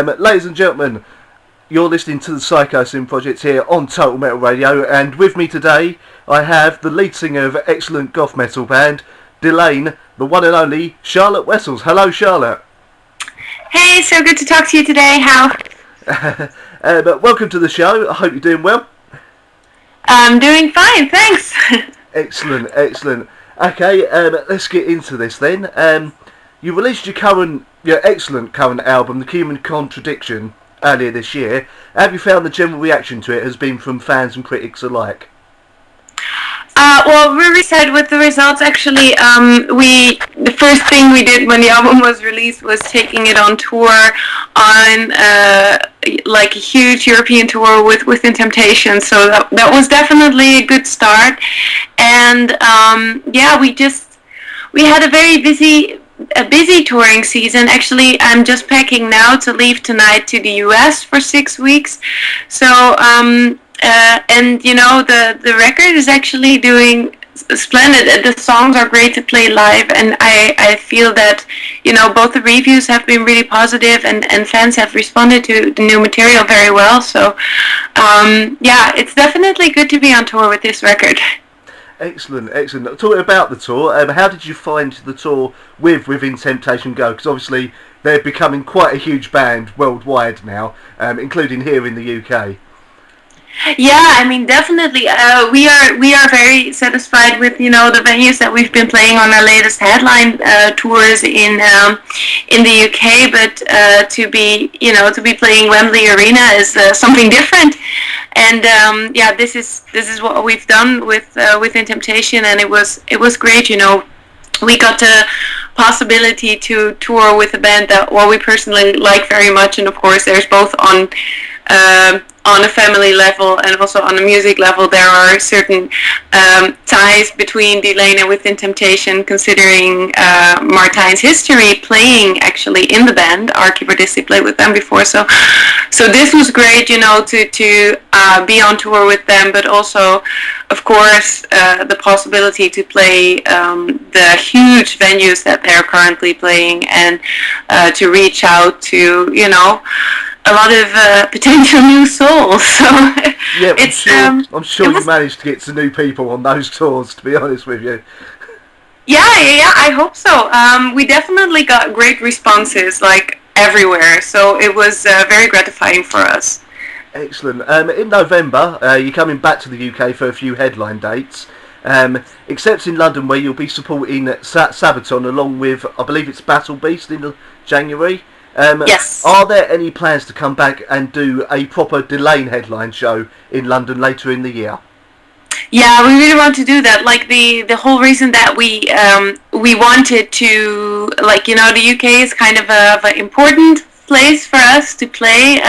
Ladies and gentlemen, you're listening to the Psychosin project here on Total Metal Radio, and with me today I have the lead singer of excellent goth metal band, Delain, the one and only Charlotte Wessels. Hello, Charlotte. Hey, so good to talk to you today. How? Welcome to the show. I hope you're doing well. I'm doing fine, thanks. Excellent. Okay, let's get into this then. You released your excellent current album, The Human Contradiction, earlier this year. Have you found the general reaction to it has been from fans and critics alike? Well, we're really sad with the results. Actually, the first thing we did when the album was released was taking it on tour on like a huge European tour with Within Temptation. So that was definitely a good start. And we had a very busy touring season. Actually, I'm just packing now to leave tonight to the US for 6 weeks. So and you know, the record is actually doing splendid. The songs are great to play live, and I feel that, you know, both the reviews have been really positive, and fans have responded to the new material very well. So it's definitely good to be on tour with this record. Excellent. Talking about the tour, how did you find the tour with Within Temptation go? Because obviously they're becoming quite a huge band worldwide now, including here in the UK. Yeah, I mean, definitely. We are very satisfied with, you know, the venues that we've been playing on our latest headline tours in the UK. But to be playing Wembley Arena is something different. And this is what we've done with Within Temptation, and it was great. You know, we got the possibility to tour with a band that we personally like very much, and of course, there's both on a family level and also on a music level, there are certain ties between Delain and Within Temptation, considering Martijn's history playing actually in the band. Our keyboardist played with them before, so this was great, you know, to be on tour with them, but also, of course, the possibility to play the huge venues that they're currently playing, and to reach out to, you know, a lot of potential new souls. So yeah, I'm sure you managed to get some new people on those tours, to be honest with you. Yeah, I hope so. We definitely got great responses, like, everywhere, so it was very gratifying for us. Excellent. In November, you're coming back to the UK for a few headline dates, except in London, where you'll be supporting Sabaton along with, I believe it's Battle Beast in January. Yes. Are there any plans to come back and do a proper Delain headline show in London later in the year? Yeah, we really want to do that. Like, the whole reason that we wanted to, like, you know, the UK is kind of an important place for us to play.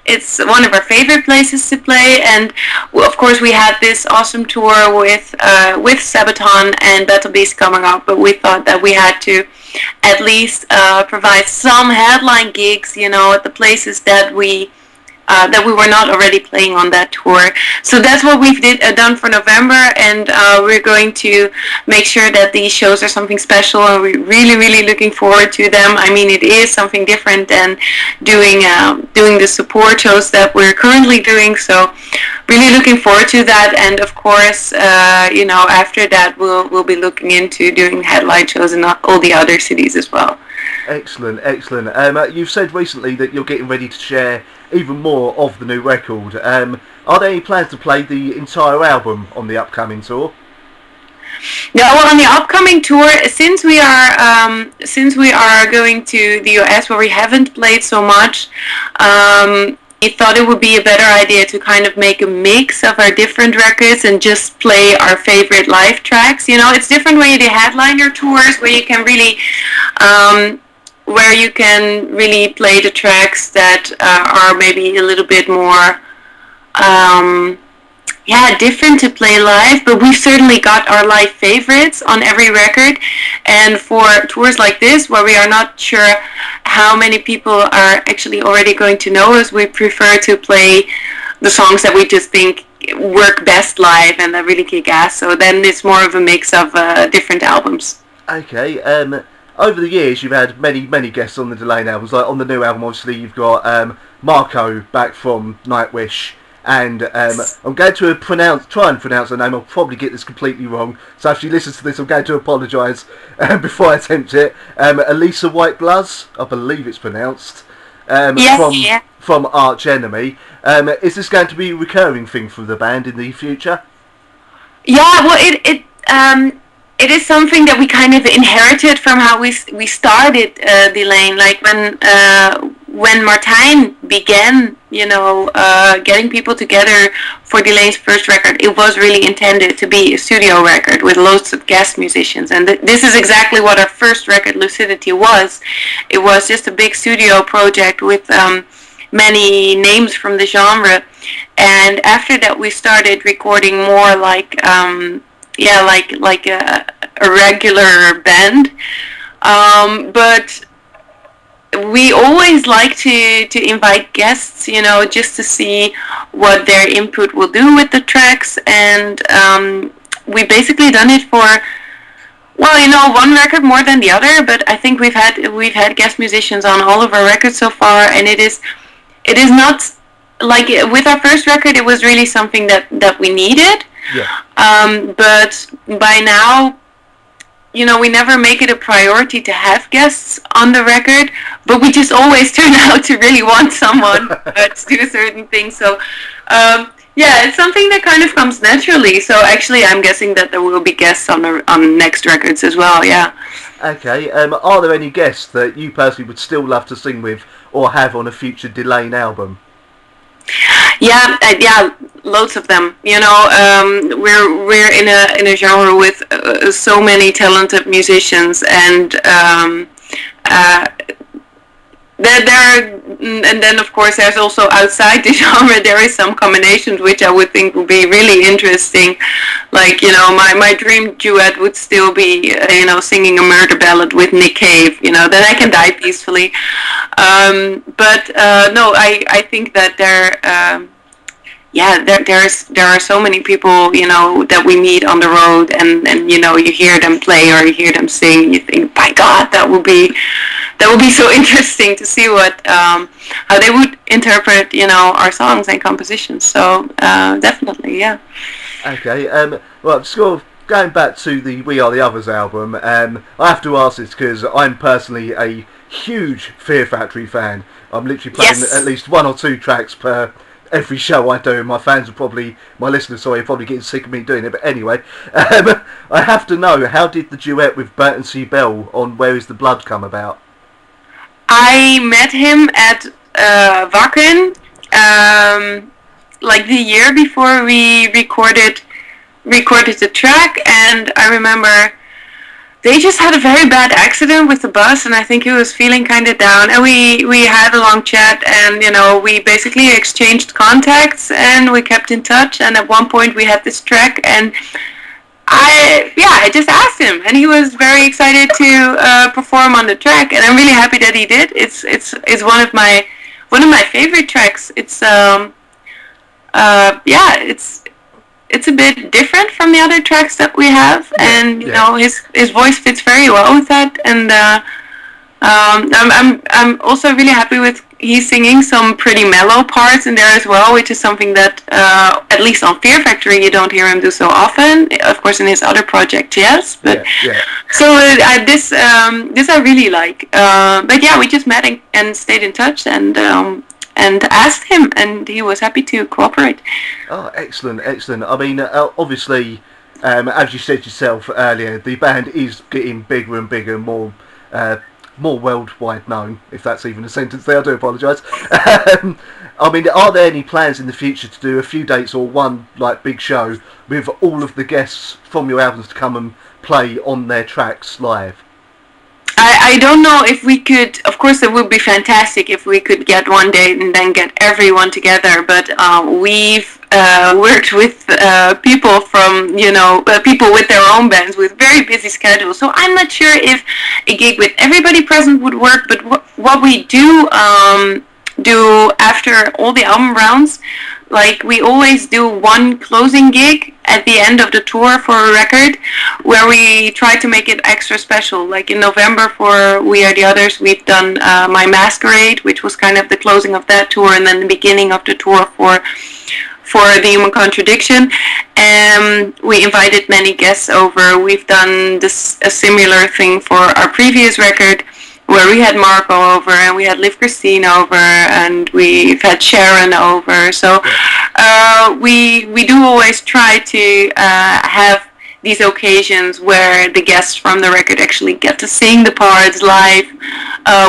It's one of our favorite places to play, and of course we had this awesome tour with Sabaton and Battle Beast coming up, but we thought that we had to at least provide some headline gigs, you know, at the places that we were not already playing on that tour. So that's what we've done for November, and we're going to make sure that these shows are something special, and we're really looking forward to them. I mean, it is something different than doing the support shows that we're currently doing, so really looking forward to that. And of course, you know, after that we'll be looking into doing headline shows in all the other cities as well. Excellent. You've said recently that you're getting ready to share even more of the new record. Are there any plans to play the entire album on the upcoming tour? Yeah, well, on the upcoming tour, since we are going to the US, where we haven't played so much, we thought it would be a better idea to kind of make a mix of our different records and just play our favorite live tracks. You know, it's different when you do headliner tours, where you can really play the tracks that are maybe a little bit more different to play live, but we've certainly got our live favorites on every record. And for tours like this, where we are not sure how many people are actually already going to know us, we prefer to play the songs that we just think work best live and that really kick ass. So then it's more of a mix of different albums. Okay, over the years you've had many guests on the Delain albums. Like on the new album, obviously you've got Marco back from Nightwish, and I'm going to try and pronounce her name. I'll probably get this completely wrong, so if she listens to this, I'm going to apologise before I attempt it. Elisa Whitebloods, I believe it's pronounced. From Arch Enemy. Is this going to be a recurring thing for the band in the future? Yeah, well, it is something that we kind of inherited from how we started Delain. Like when Martijn began, getting people together for Delain's first record, it was really intended to be a studio record with loads of guest musicians, and this is exactly what our first record, Lucidity, was. It was just a big studio project with many names from the genre, and after that we started recording more like a regular band, but we always like to invite guests, just to see what their input will do with the tracks, and we basically done it for, one record more than the other, but I think we've had guest musicians on all of our records so far, and it is not like with our first record, it was really something that we needed. Yeah. But by now, we never make it a priority to have guests on the record, but we just always turn out to really want someone to do a certain thing. So, it's something that kind of comes naturally. So actually, I'm guessing that there will be guests on next records as well. Yeah. Okay. Are there any guests that you personally would still love to sing with or have on a future Delain album? Yeah, loads of them. We're in a genre with so many talented musicians, and and then of course there's also outside the genre there is some combinations which I would think would be really interesting. Like my dream duet would still be singing a murder ballad with Nick Cave. Then I can die peacefully. But no, I think that there are so many people that we meet on the road, and you hear them play or you hear them sing, and you think, by God, that would be so interesting to see what how they would interpret our songs and compositions. So definitely, yeah. Okay. Well, sort of going back to the We Are the Others album, I have to ask this because I'm personally a huge Fear Factory fan. I'm literally playing at least one or two tracks per every show I do. My listeners are probably getting sick of me doing it, but anyway, I have to know, how did the duet with Burton C. Bell on Where Is the Blood come about? I met him at Wacken, like the year before we recorded the track, and I remember they just had a very bad accident with the bus, and I think he was feeling kind of down, and we had a long chat, and we basically exchanged contacts, and we kept in touch, and at one point we had this track, and I just asked him, and he was very excited to perform on the track, and I'm really happy that he did. It's one of my favorite tracks. It's a bit different from the other tracks that we have, and his voice fits very well with that, and I'm also really happy with he's singing some pretty mellow parts in there as well, which is something that at least on Fear Factory you don't hear him do so often. Of course, in his other project, yes, but so this I really like. But yeah, we just met and stayed in touch, and asked him, and he was happy to cooperate. Oh, excellent. I mean, obviously, as you said yourself earlier, the band is getting bigger and bigger, more worldwide known, if that's even a sentence there. I do apologise. I mean, are there any plans in the future to do a few dates or one big show with all of the guests from your albums to come and play on their tracks live? I don't know if we could. Of course, it would be fantastic if we could get one date and then get everyone together. But we've worked with people from people with their own bands with very busy schedules. So I'm not sure if a gig with everybody present would work. But what we do after all the album rounds, like we always do one closing gig at the end of the tour for a record, where we try to make it extra special. Like in November for We Are the Others, we've done My Masquerade, which was kind of the closing of that tour, and then the beginning of the tour for The Human Contradiction. We invited many guests over. We've done a similar thing for our previous record, where we had Marco over, and we had Liv Christine over, and we've had Sharon over. So we do always try to have these occasions where the guests from the record actually get to sing the parts live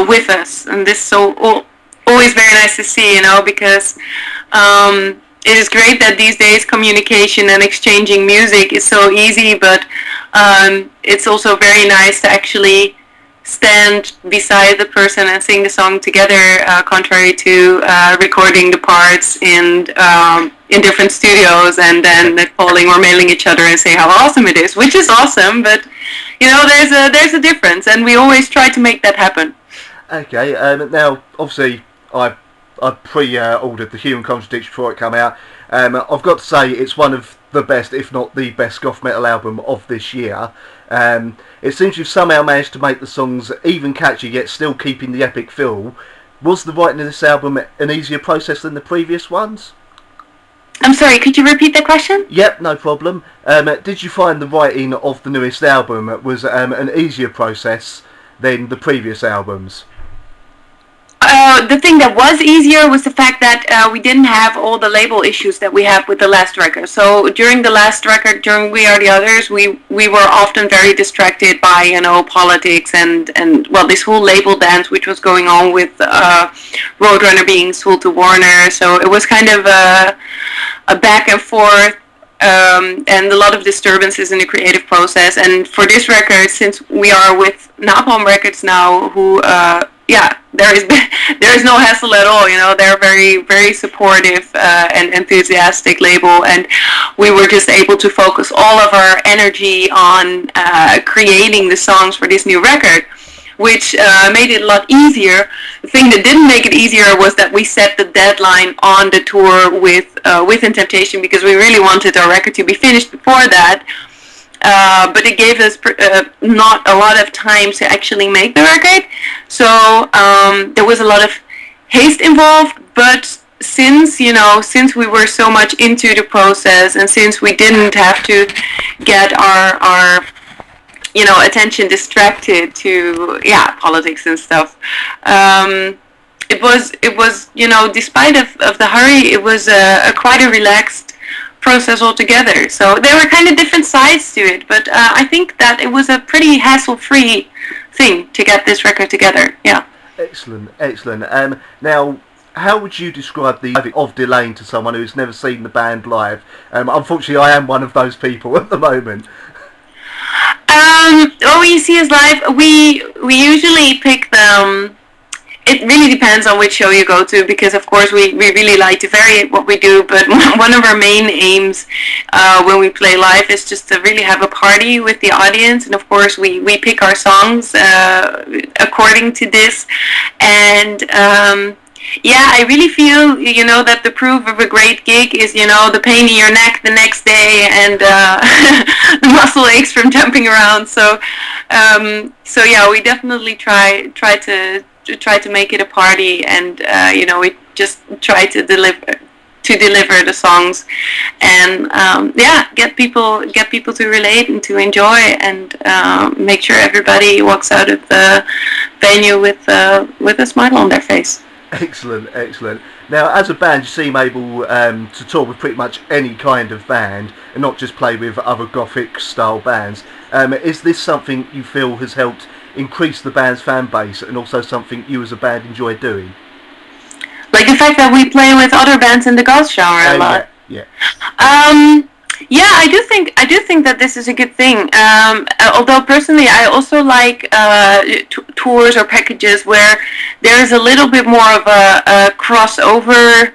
with us, and this is always very nice to see, because it is great that these days communication and exchanging music is so easy, but it's also very nice to actually stand beside the person and sing the song together, contrary to recording the parts in different studios and then calling or mailing each other and say how awesome it is, which is awesome, but there's a difference, and we always try to make that happen. Okay, now obviously I pre-ordered The Human Contradiction before it came out. I've got to say it's one of the best, if not the best, goth metal album of this year. It seems you've somehow managed to make the songs even catchy, yet still keeping the epic feel. Was the writing of this album an easier process than the previous ones? I'm sorry, could you repeat the question? Yep, no problem. Did you find the writing of the newest album was an easier process than the previous albums? The thing that was easier was the fact that we didn't have all the label issues that we have with the last record. So during the last record, during We Are the Others, we were often very distracted by politics and well, this whole label dance which was going on with Roadrunner being sold to Warner. So it was kind of a back and forth. And a lot of disturbances in the creative process. And for this record, since we are with Napalm Records now, who there is no hassle at all. They're very, very supportive and enthusiastic label, and we were just able to focus all of our energy on creating the songs for this new record, which made it a lot easier. The thing that didn't make it easier was that we set the deadline on the tour with In Temptation, because we really wanted our record to be finished before that. But it gave us not a lot of time to actually make the record. So there was a lot of haste involved, but since we were so much into the process, and since we didn't have to get our attention distracted to politics and stuff, it was despite of the hurry, it was quite a relaxed process altogether. So there were kind of different sides to it, but I think that it was a pretty hassle-free thing to get this record together. Yeah. Excellent. Now, how would you describe the live of Delain to someone who's never seen the band live? Unfortunately, I am one of those people at the moment. When you see us live, we usually pick them. It really depends on which show you go to, because of course we really like to vary what we do, but one of our main aims when we play live is just to really have a party with the audience, and of course we pick our songs according to this, and I really feel that the proof of a great gig is the pain in your neck the next day, and the muscle aches from jumping around. So we definitely try to make it a party, and we just try to deliver the songs, and get people to relate and to enjoy, and make sure everybody walks out of the venue with a smile on their face. Excellent. Now, as a band, you seem able to tour with pretty much any kind of band and not just play with other gothic style bands. Is this something you feel has helped increase the band's fan base, and also something you as a band enjoy doing? Like the fact that we play with other bands in the goth genre a lot. Yeah. I do think that this is a good thing. Although personally, I also like tours or packages where there is a little bit more of a crossover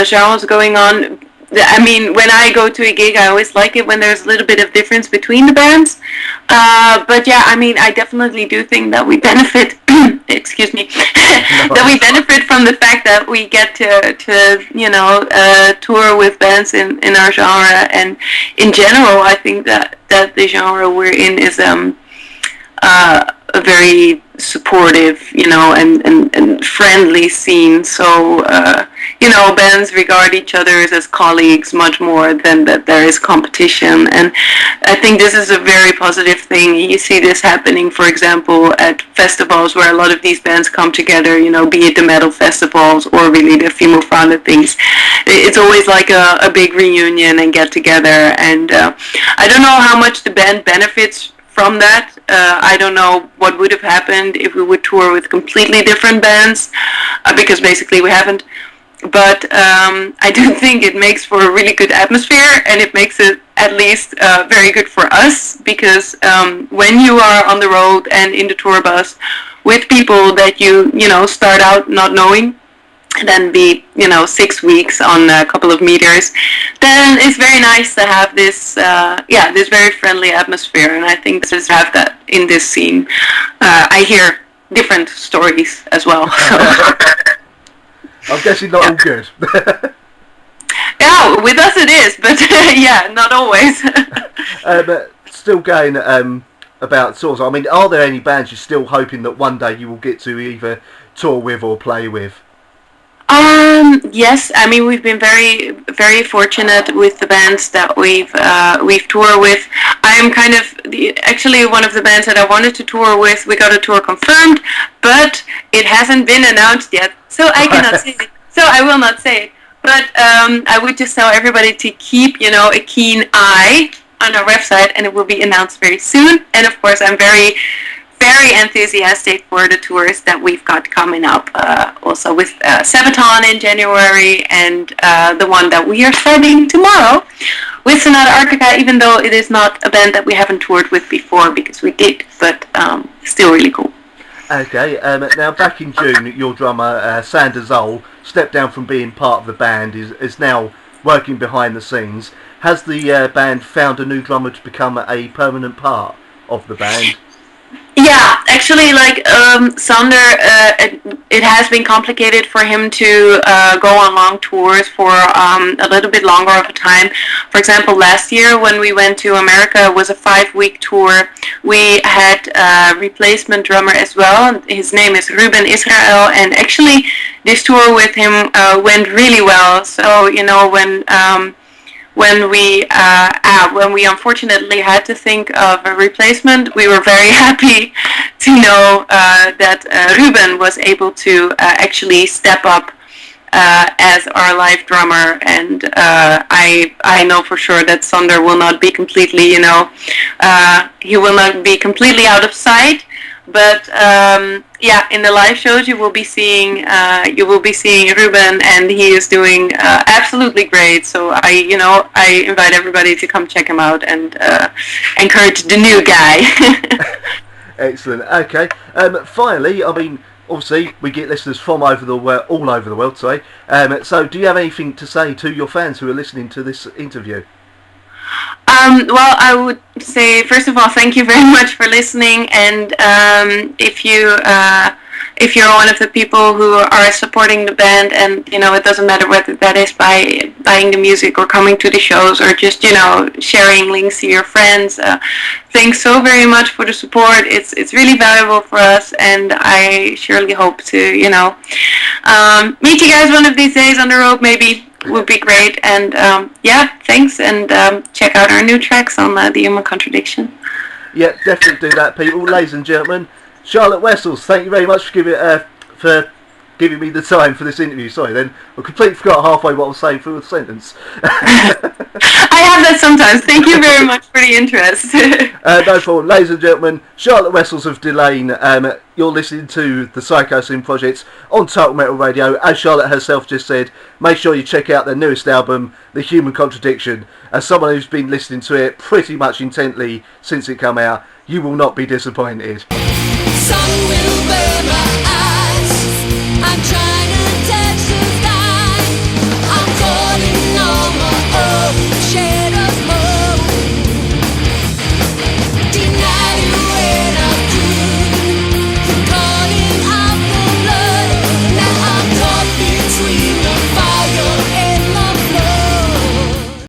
genres going on. I mean, when I go to a gig, I always like it when there's a little bit of difference between the bands. But I mean, I definitely do think that we benefit excuse me, that we benefit from the fact that we get to tour with bands in our genre, and in general, I think that the genre we're in is a very supportive, and friendly scene. So, bands regard each other as colleagues much more than that there is competition. And I think this is a very positive thing. You see this happening, for example, at festivals where a lot of these bands come together, be it the metal festivals or really the female-fronted things. It's always like a big reunion and get together. And I don't know how much the band benefits from that. I don't know what would have happened if we would tour with completely different bands, because basically we haven't. But I do think it makes for a really good atmosphere, and it makes it at least very good for us, because when you are on the road and in the tour bus with people that you start out not knowing, then be 6 weeks on a couple of meters, then it's very nice to have this this very friendly atmosphere. And I think this is have that in this scene. I hear different stories as well. So. I'm guessing not all good. Yeah, with us it is, but not always. But still going about tours. I mean, are there any bands you're still hoping that one day you will get to either tour with or play with? Yes, I mean, we've been very, very fortunate with the bands that we've toured with. I am kind of actually one of the bands that I wanted to tour with. We got a tour confirmed, but it hasn't been announced yet, so I cannot say it. So I will not say it. But I would just tell everybody to keep, a keen eye on our website, and it will be announced very soon. And of course, I'm very, very enthusiastic for the tours that we've got coming up, also with Sabaton in January, and the one that we are starting tomorrow with Sonata Arctica, even though it is not a band that we haven't toured with before, because we did, but still really cool. Okay, now back in June, your drummer, Sander Zoll, stepped down from being part of the band, is now working behind the scenes. Has the band found a new drummer to become a permanent part of the band? Yeah, actually, Sander, it has been complicated for him to go on long tours for a little bit longer of a time. For example, last year when we went to America, it was a 5-week tour. We had a replacement drummer as well. His name is Ruben Israel, and actually this tour with him went really well. So, when we unfortunately had to think of a replacement, we were very happy to know that Ruben was able to actually step up as our live drummer, and I know for sure that Sander will not be completely, he will not be completely out of sight. But in the live shows you will be seeing Ruben, and he is doing absolutely great. So I invite everybody to come check him out and encourage the new guy. Excellent. Okay. Finally, I mean, obviously we get listeners from all over the world. Sorry. So do you have anything to say to your fans who are listening to this interview? Well, I would say, first of all, thank you very much for listening, and if you're one of the people who are supporting the band, and it doesn't matter whether that is by buying the music or coming to the shows or just sharing links to your friends, thanks so very much for the support. It's really valuable for us, and I surely hope to meet you guys one of these days on the road, maybe. Would be great. And thanks, and check out our new tracks on the Human Contradiction. Yeah, definitely do that, people. Ladies and gentlemen, Charlotte Wessels, thank you very much for giving me the time for this interview. Sorry then, I completely forgot halfway what I was saying through a sentence. I have that sometimes. Thank you very much for the interest. No problem. Ladies and gentlemen, Charlotte Wessels of Delain. You're listening to the Psychosin Project on Total Metal Radio. As Charlotte herself just said, make sure you check out their newest album, The Human Contradiction. As someone who's been listening to it pretty much intently since it came out, you will not be disappointed. Sun will burn my eyes. I'm trying